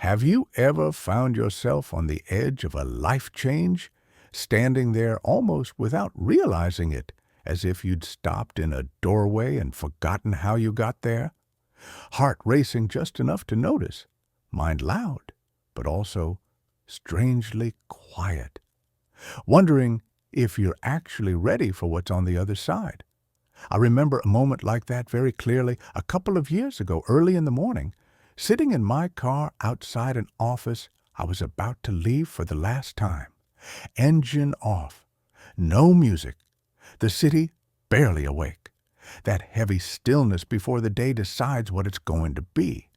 Have you ever found yourself on the edge of a life change, standing there almost without realizing it, as if you'd stopped in a doorway and forgotten how you got there? Heart racing just enough to notice, mind loud, but also strangely quiet, wondering if you're actually ready for what's on the other side. I remember a moment like that very clearly a couple of years ago, early in the morning, sitting in my car outside an office I was about to leave for the last time. Engine off, no music, the city barely awake. That heavy stillness before the day decides what it's going to be.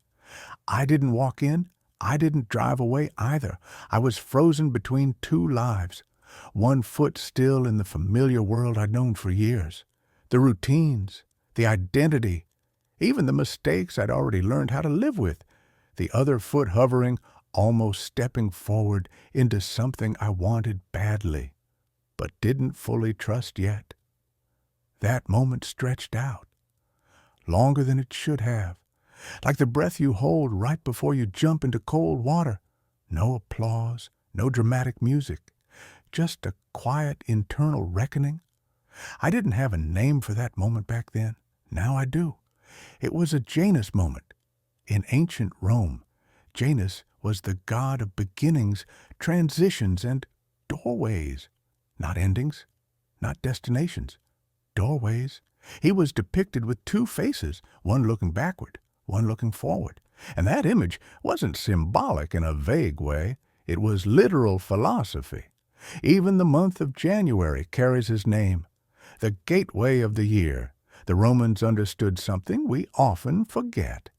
I didn't walk in, I didn't drive away either. I was frozen between two lives, one foot still in the familiar world I'd known for years. The routines, the identity, even the mistakes I'd already learned how to live with. The other foot hovering, almost stepping forward into something I wanted badly, but didn't fully trust yet. That moment stretched out, longer than it should have, like the breath you hold right before you jump into cold water. No applause, no dramatic music, just a quiet internal reckoning. I didn't have a name for that moment back then. Now I do. It was a Janus moment. In ancient Rome, Janus was the god of beginnings, transitions, and doorways. Not endings, not destinations. Doorways. He was depicted with two faces, one looking backward, one looking forward. And that image wasn't symbolic in a vague way. It was literal philosophy. Even the month of January carries his name. The gateway of the year. The Romans understood something we often forget.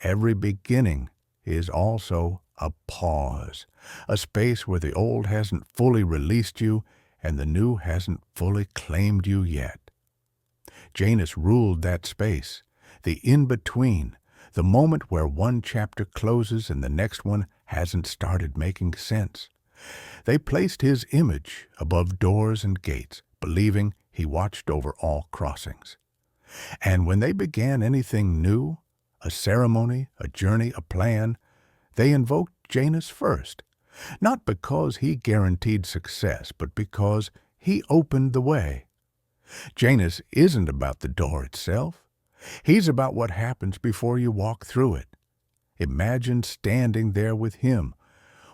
Every beginning is also a pause, a space where the old hasn't fully released you and the new hasn't fully claimed you yet. Janus ruled that space, the in-between, the moment where one chapter closes and the next one hasn't started making sense. They placed his image above doors and gates, believing he watched over all crossings. And when they began anything new, a ceremony, a journey, a plan, they invoked Janus first, not because he guaranteed success, but because he opened the way. Janus isn't about the door itself. He's about what happens before you walk through it. Imagine standing there with him,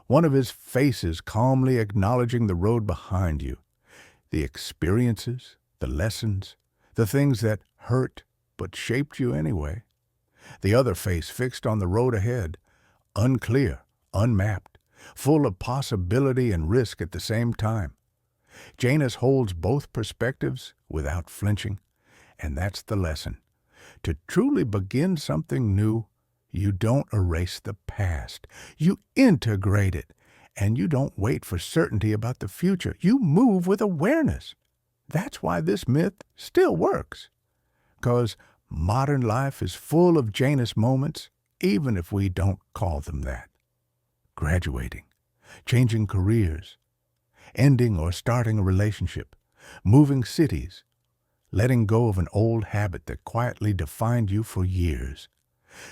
one of his faces calmly acknowledging the road behind you, the experiences, the lessons, the things that hurt but shaped you anyway. The other face fixed on the road ahead, unclear, unmapped, full of possibility and risk at the same time. Janus holds both perspectives without flinching, and that's the lesson. To truly begin something new, you don't erase the past. You integrate it, and you don't wait for certainty about the future. You move with awareness. That's why this myth still works. 'Cause modern life is full of Janus moments, even if we don't call them that. Graduating, changing careers, ending or starting a relationship, moving cities, letting go of an old habit that quietly defined you for years.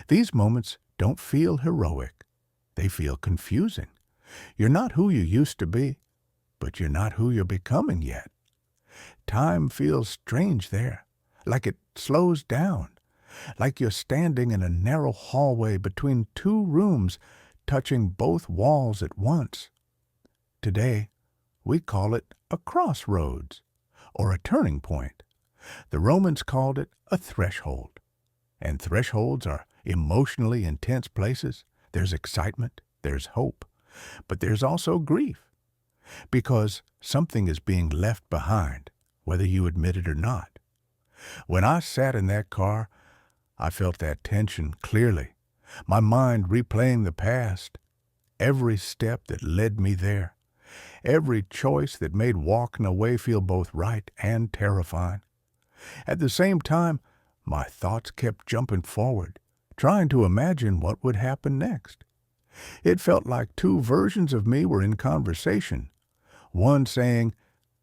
These moments don't feel heroic. They feel confusing. You're not who you used to be, but you're not who you're becoming yet. Time feels strange there, like it slows down, like you're standing in a narrow hallway between two rooms, touching both walls at once. Today, we call it a crossroads, or a turning point. The Romans called it a threshold. And thresholds are emotionally intense places. There's excitement, there's hope, but there's also grief, because something is being left behind, whether you admit it or not. When I sat in that car, I felt that tension clearly, my mind replaying the past, every step that led me there, every choice that made walking away feel both right and terrifying. At the same time, my thoughts kept jumping forward, trying to imagine what would happen next. It felt like two versions of me were in conversation, one saying,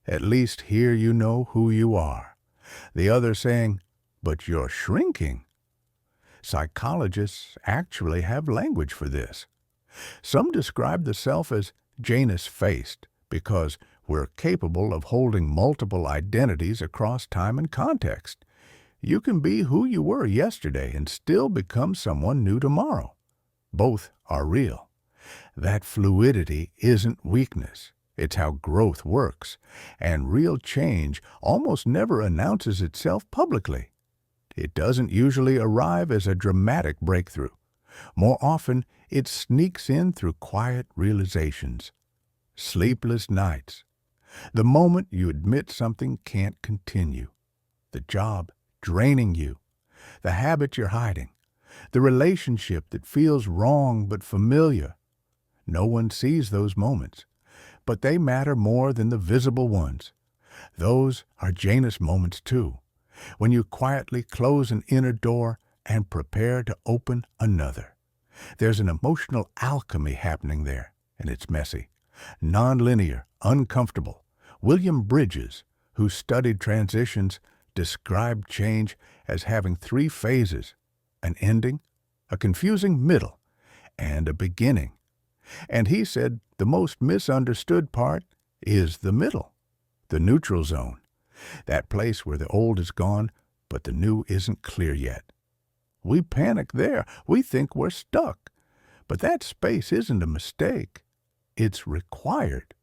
"At least here you know who you are," the other saying, "But you're shrinking." Psychologists actually have language for this. Some describe the self as Janus-faced because we're capable of holding multiple identities across time and context. You can be who you were yesterday and still become someone new tomorrow. Both are real. That fluidity isn't weakness. It's how growth works, and real change almost never announces itself publicly. It doesn't usually arrive as a dramatic breakthrough. More often, it sneaks in through quiet realizations. Sleepless nights. The moment you admit something can't continue. The job draining you. The habit you're hiding. The relationship that feels wrong but familiar. No one sees those moments, but they matter more than the visible ones. Those are Janus moments too, when you quietly close an inner door and prepare to open another. There's an emotional alchemy happening there, and it's messy, non-linear, uncomfortable. William Bridges, who studied transitions, described change as having three phases: an ending, a confusing middle, and a beginning. And he said the most misunderstood part is the middle, the neutral zone, that place where the old is gone, but the new isn't clear yet. We panic there. We think we're stuck. But that space isn't a mistake. It's required.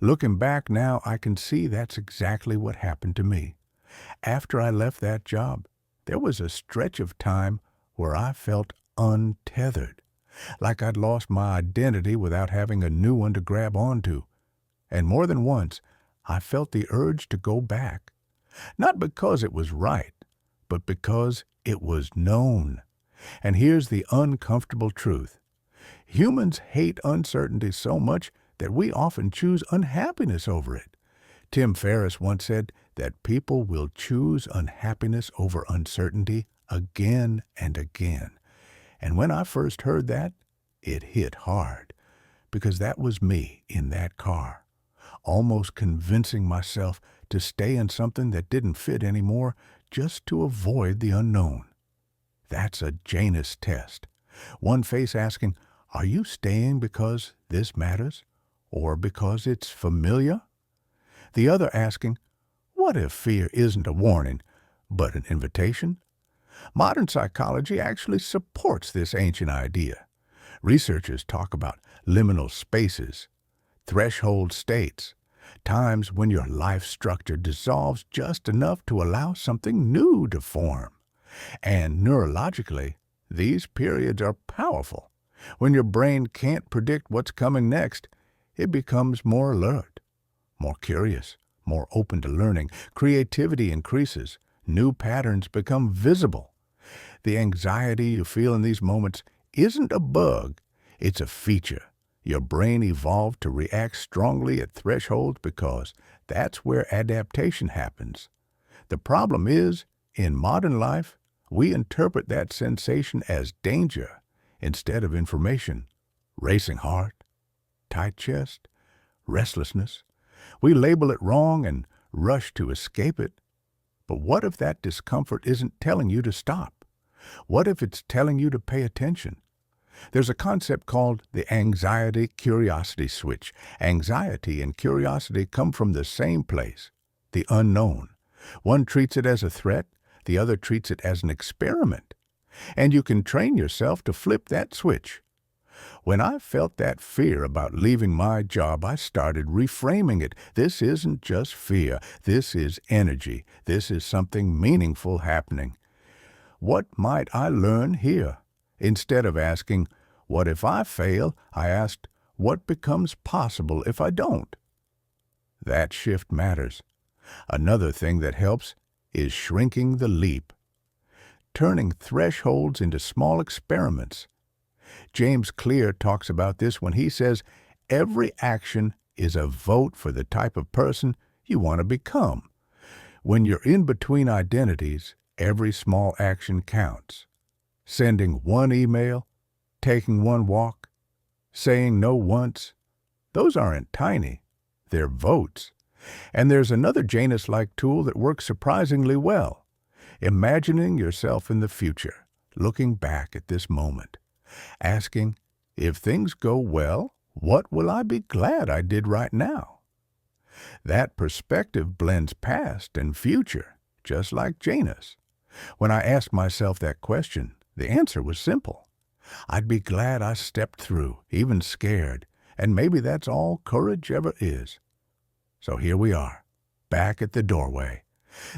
Looking back now, I can see that's exactly what happened to me. After I left that job, there was a stretch of time where I felt untethered, like I'd lost my identity without having a new one to grab onto. And more than once, I felt the urge to go back, not because it was right, but because it was known. And here's the uncomfortable truth. Humans hate uncertainty so much that we often choose unhappiness over it. Tim Ferriss once said that people will choose unhappiness over uncertainty again and again. And when I first heard that, it hit hard, because that was me in that car, almost convincing myself to stay in something that didn't fit anymore just to avoid the unknown. That's a Janus test. One face asking, are you staying because this matters, or because it's familiar? The other asking, what if fear isn't a warning, but an invitation? Modern psychology actually supports this ancient idea. Researchers talk about liminal spaces, threshold states, times when your life structure dissolves just enough to allow something new to form. And neurologically, these periods are powerful. When your brain can't predict what's coming next, it becomes more alert, more curious, more open to learning. Creativity increases. New patterns become visible. The anxiety you feel in these moments isn't a bug, it's a feature. Your brain evolved to react strongly at thresholds because that's where adaptation happens. The problem is, in modern life, we interpret that sensation as danger instead of information. Racing heart, tight chest, restlessness. We label it wrong and rush to escape it. But what if that discomfort isn't telling you to stop? What if it's telling you to pay attention? There's a concept called the anxiety-curiosity switch. Anxiety and curiosity come from the same place, the unknown. One treats it as a threat, the other treats it as an experiment. And you can train yourself to flip that switch. When I felt that fear about leaving my job, I started reframing it. This isn't just fear. This is energy. This is something meaningful happening. What might I learn here? Instead of asking, what if I fail, I asked, what becomes possible if I don't? That shift matters. Another thing that helps is shrinking the leap, turning thresholds into small experiments. James Clear talks about this when he says, every action is a vote for the type of person you want to become. When you're in between identities, every small action counts. Sending one email, taking one walk, saying no once, those aren't tiny, they're votes. And there's another Janus-like tool that works surprisingly well. Imagining yourself in the future, looking back at this moment, asking, If things go well, what will I be glad I did right now? That perspective blends past and future, just like Janus. When I asked myself that question, the answer was simple. I'd be glad I stepped through, even scared, and maybe that's all courage ever is. So here we are, back at the doorway.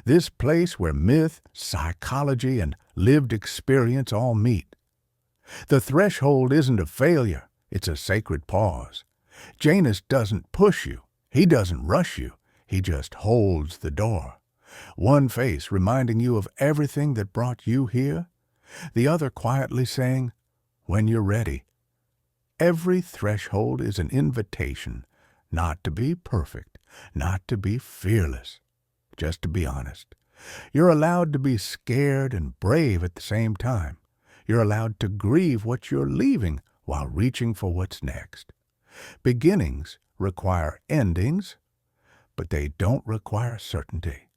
This place where myth, psychology, and lived experience all meet. The threshold isn't a failure, it's a sacred pause. Janus doesn't push you, he doesn't rush you, he just holds the door. One face reminding you of everything that brought you here, the other quietly saying, when you're ready. Every threshold is an invitation, not to be perfect, not to be fearless, just to be honest. You're allowed to be scared and brave at the same time. You're allowed to grieve what you're leaving while reaching for what's next. Beginnings require endings, but they don't require certainty.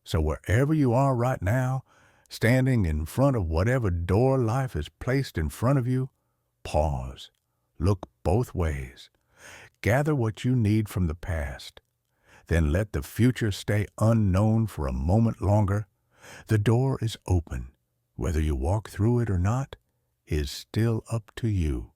So wherever you are right now, standing in front of whatever door life has placed in front of you, pause. Look both ways. Gather what you need from the past. Then let the future stay unknown for a moment longer. The door is open. Whether you walk through it or not is still up to you.